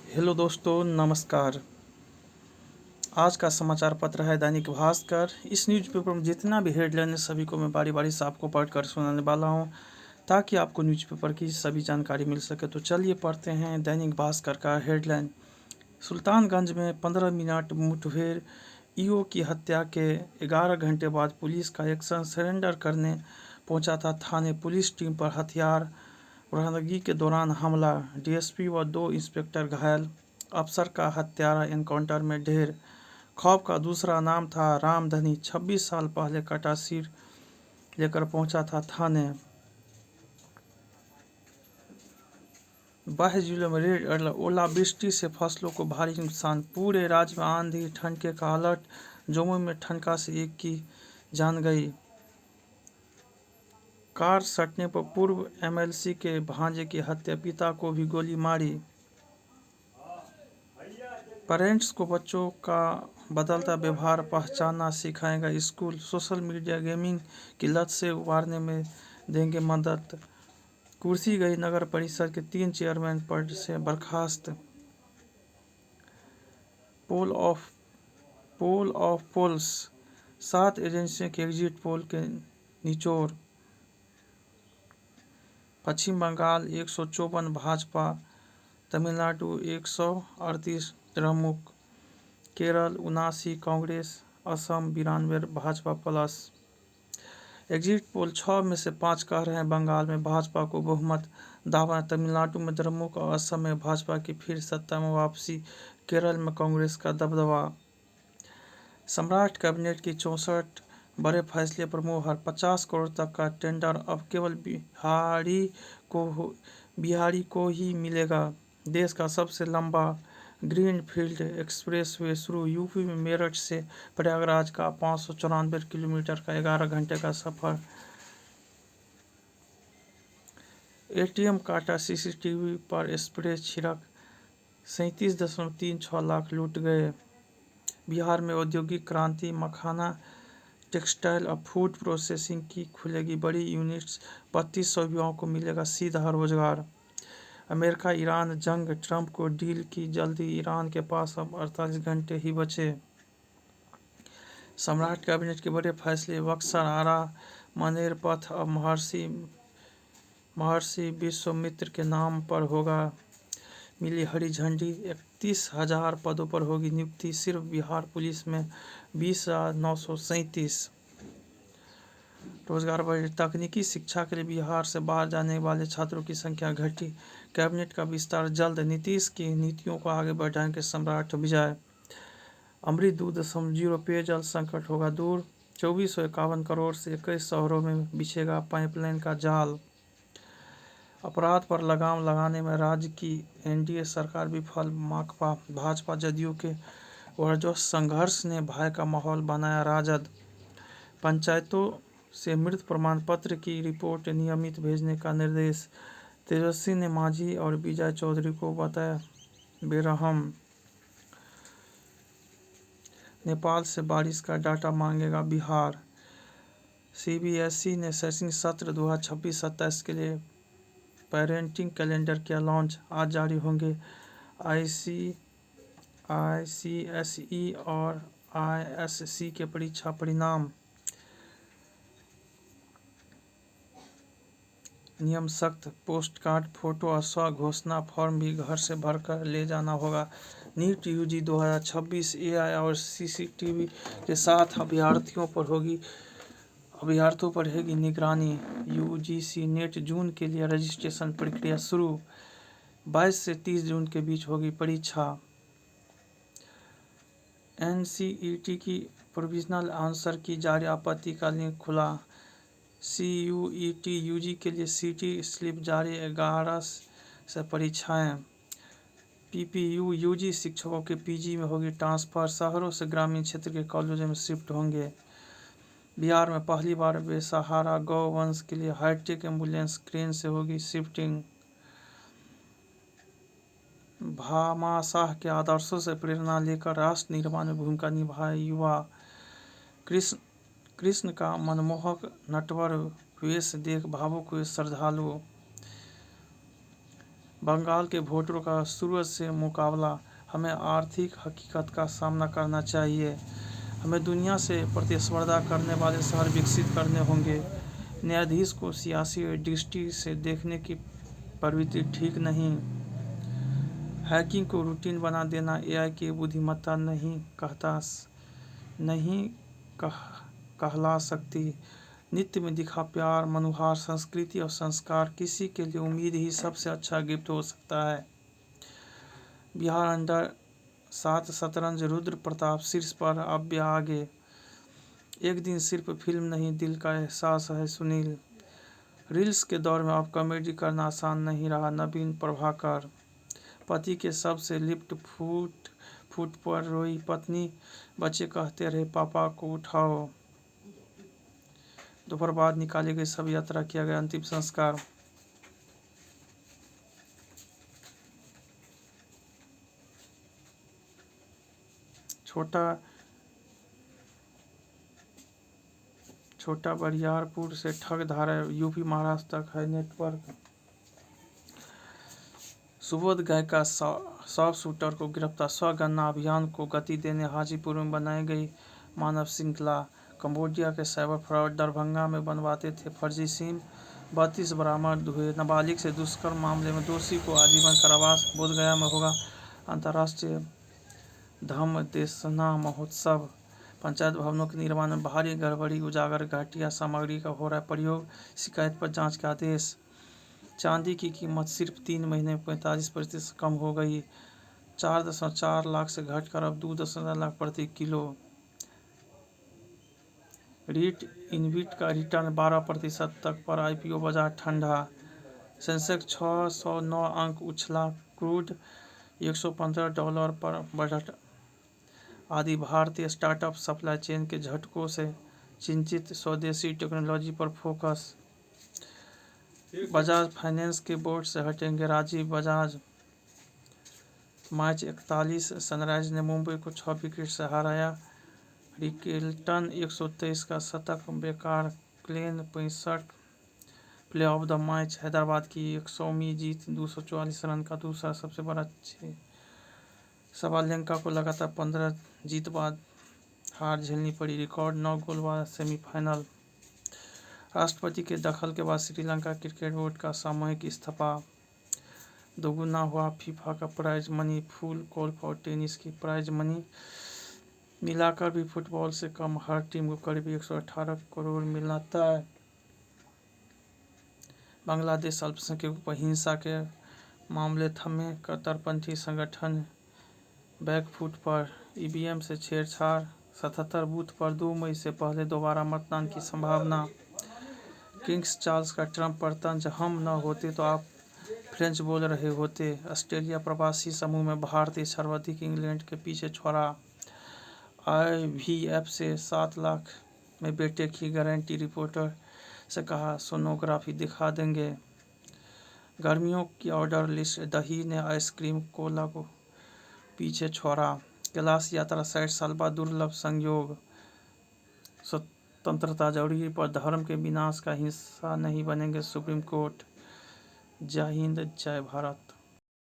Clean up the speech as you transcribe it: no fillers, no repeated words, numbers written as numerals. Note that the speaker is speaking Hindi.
हेलो दोस्तों, नमस्कार। आज का समाचार पत्र है दैनिक भास्कर। इस न्यूज़पेपर में जितना भी हेडलाइन है सभी को मैं बारी बारी से आपको पढ़कर सुनाने वाला हूं, ताकि आपको न्यूज़पेपर की सभी जानकारी मिल सके। तो चलिए पढ़ते हैं दैनिक भास्कर का हेडलाइन। सुल्तानगंज में 15 मिनट मुठभेड़, ईओ की हत्या के 11 घंटे बाद पुलिस का एक्शन। सरेंडर करने पहुंचा था थाने, पुलिस टीम पर हथियार बरामदगी के दौरान हमला, डीएसपी व 2 इंस्पेक्टर घायल, अफसर का हत्यारा एनकाउंटर में ढेर। खौफ का दूसरा नाम था रामधनी, 26 साल पहले कटा सिर लेकर पहुंचा था थाने। 22 जिलों में रेड अलर्ट, ओलावृष्टि से फसलों को भारी नुकसान, पूरे राज्य में आंधी ठनके का अलर्ट। जम्मू में ठनका से एक की जान गई। कार सटने पर पूर्व एमएलसी के भांजे की हत्या, पिता को भी गोली मारी। पेरेंट्स को बच्चों का बदलता व्यवहार पहचानना सिखाएगा स्कूल। सोशल मीडिया गेमिंग की लत से उबारने में देंगे मदद। कुर्सी गई, नगर परिषद के 3 चेयरमैन पद से बर्खास्त। पोल ऑफ पोल्स, 7 एजेंसियों के एग्जिट पोल के निचोड़। Paschim Bengal 154 Bhajpa, Tamil Nadu 138 Dramuk, Kerala 79 Congress, Assam 92 Bhajpa plus. Exit poll 6 में से 5 कह रहे हैं बंगाल में भाजपा को बहुमत, दावा। तमिलनाडु में द्रमुक और असम में भाजपा की फिर सत्ता में वापसी, केरल में कांग्रेस का दबदबा। सम्राट कैबिनेट की 64 बड़े फैसले पर मुहर, 50 करोड़ तक का टेंडर अब केवल बिहारी को ही मिलेगा। देश का सबसे लंबा ग्रीनफील्ड एक्सप्रेसवे शुरू, यूपी में मेरठ से प्रयागराज का 594 किलोमीटर का 11 घंटे का सफर। एटीएम काटा, सीसीटीवी पर स्प्रे छिड़क, 37.36 लाख लूट गए। बिहार में औद्योगिक क्रांति, मखाना, टेक्सटाइल और फूड प्रोसेसिंग की खुलेगी बड़ी यूनिट्स, 3200 युवाओं को मिलेगा सीधा रोजगार। अमेरिका ईरान जंग, ट्रंप को डील की जल्दी, ईरान के पास अब 48 घंटे ही बचे। सम्राट कैबिनेट के बड़े फैसले, बक्सर, आरा, मनेर पथ अब महर्षि विश्वामित्र के नाम पर होगा। मिली हरी झंडी, 31,000 पदों पर होगी नियुक्ति, सिर्फ बिहार पुलिस में 20,937। रोजगार बढ़े, तकनीकी शिक्षा के लिए बिहार से बाहर जाने वाले छात्रों की संख्या घटी। कैबिनेट का विस्तार जल्द, नीतीश की नीतियों को आगे बढ़ाएंगे सम्राट विजय। अमृत दूध जीरो, पेयजल संकट होगा दूर, 2451 करोड़ से 21 शहरों में बिछेगा पाइपलाइन का जाल। अपराध पर लगाम लगाने में राज्य की एनडीए सरकार विफल, माकपा भाजपा जदयू के वर्चस्व संघर्ष ने भय का माहौल बनाया राजद। पंचायतों से मृत प्रमाण पत्र की रिपोर्ट नियमित भेजने का निर्देश, तेजस्वी ने मांझी और विजय चौधरी को बताया बेरहम। नेपाल से बारिश का डाटा मांगेगा बिहार। सीबीएसई ने शैक्षणिक सत्र 2026-27 के लिए पेरेंटिंग कैलेंडर किया लॉन्च, आज जारी होंगे आईसीएसई और आईएससी के परीक्षा परिणाम। नियम सख्त, पोस्ट कार्ड, फोटो और स्व घोषणा फॉर्म भी घर से भरकर ले जाना होगा। नीट यूजी 2026, एआई और सीसीटीवी के साथ अभ्यर्थियों पर रहेगी निगरानी। यूजीसी नेट जून के लिए रजिस्ट्रेशन प्रक्रिया शुरू, 22 से 30 जून के बीच होगी परीक्षा। एनसीईटी की प्रोविजनल आंसर की जारी, आपत्ति का लिंक खुला। सीयूईटी यूजी के लिए सीटी स्लिप जारी, 11 से परीक्षाएं। पीपीयू यूजी शिक्षकों के पीजी में होगी ट्रांसफर, शहरों से ग्रामीण क्षेत्र के कॉलेजों में शिफ्ट होंगे। बिहार में पहली बार बेसहारा गौवंश के लिए हाईटेक एम्बुलेंस क्रेन से होगी शिफ्टिंग। भामाशाह के आदर्शों से प्रेरणा लेकर राष्ट्र निर्माण में भूमिका निभाए युवा। कृष्ण का मनमोहक नटवर वेश देख भावुक हुए श्रद्धालु। बंगाल के वोटरों का सूरज से मुकाबला, हमें आर्थिक हकीकत का सामना करना चाहिए। हमें दुनिया से प्रतिस्पर्धा करने वाले शहर विकसित करने होंगे। न्यायाधीश को सियासी दृष्टि से देखने की प्रवृत्ति ठीक नहीं। हैकिंग को रूटीन बना देना एआई की बुद्धिमत्ता नहीं कहला सकती। नित्य में दिखा प्यार, मनुहार संस्कृति और संस्कार किसी के लिए उम्मीद ही सबसे अच्छा गिफ्ट हो सकता है। बिहार अंडर 7 शतरंज रुद्र प्रताप शीर्ष पर, अब आगे। एक दिन सिर्फ फिल्म नहीं, दिल का एहसास है सुनील। रील्स के दौर में अब कॉमेडी करना आसान नहीं रहा, नवीन प्रभाकर। पति के शव से लिफ्ट फुट पर रोई पत्नी, बच्चे कहते रहे पापा को उठाओ। दोपहर बाद निकाली गई शव यात्रा, किया गया अंतिम संस्कार। छोटा बरियारपुर से ठग धारा, यूपी महाराष्ट्र तक है नेटवर्क। सुबोध गायका शॉप शूटर को गिरफ्तार, स्वगणना अभियान को गति देने हाजीपुर में बनाई गई मानव श्रृंखला। कंबोडिया के साइबर फ्रॉड, दरभंगा में बनवाते थे फर्जी सिम, 32 बरामद हुए। नाबालिग से दुष्कर्म मामले में दोषी को आजीवन कारावास। बोधगया में होगा अंतर्राष्ट्रीय धम्म देशना महोत्सव। पंचायत भवनों के निर्माण में भारी गड़बड़ी उजागर, घटिया सामग्री का हो रहा है प्रयोग, शिकायत पर जांच के आदेश। चांदी की कीमत सिर्फ 3 महीने में 45% कम हो गई, 4.4 लाख से घटकर अब 2.9 लाख प्रति किलो। रीट इनविट का रिटर्न 12% तक पर, आईपीओ बाजार ठंडा। सेंसेक्स 609 अंक उछला, क्रूड $115 पर बढ़त। आदि भारतीय स्टार्टअप सप्लाई चेन के झटकों से चिंतित, स्वदेशी टेक्नोलॉजी पर फोकस। बजाज फाइनेंस के बोर्ड से हटेंगे राजीव बजाज। मैच 41, सनराइज ने मुंबई को 6 विकेट से हराया। रिकेल्टन 123 का शतक बेकार, Klaasen 65। Play of the match, Hyderabad की 100वीं जीत, 244 रन का दूसरा सबसे बड़ा 6। सवालेंका को लगातार 15 जीत बाद हार झेलनी पड़ी, रिकॉर्ड 9 गोल वाला सेमीफाइनल। राष्ट्रपति के दखल के बाद श्रीलंका क्रिकेट बोर्ड का सामूहिक इस्तीफा। दोगुना हुआ फीफा का प्राइज मनी, फुल गोल्फ और टेनिस की प्राइज मनी मिलाकर भी फुटबॉल से कम, हर टीम को करीब 118 करोड़ मिलता है। बांग्लादेश अल्पसंख्यकों पर हिंसा के मामले थमे, कट्टरपंथी संगठन बैकफुट पर। ईवीएम से छेड़छाड़, 77 बूथ पर 2 मई से पहले दोबारा मतदान की संभावना। किंग्स चार्ल्स का ट्रंप पर तंज, हम न होते तो आप फ्रेंच बोल रहे होते। ऑस्ट्रेलिया प्रवासी समूह में भारतीय सर्वाधिक, इंग्लैंड के पीछे छोड़ा। आईवीएफ से 7 लाख में बेटे की गारंटी, रिपोर्टर से कहा सोनोग्राफी दिखा देंगे। गर्मियों की ऑर्डर लिस्ट, दही ने आइसक्रीम कोला को पीछे छोड़ा। कैलाश यात्रा 60 साल बाद दुर्लभ संयोग। स्वतंत्रता जरूरी पर धर्म के विनाश का हिस्सा नहीं बनेंगे सुप्रीम कोर्ट। जय हिंद, जय भारत।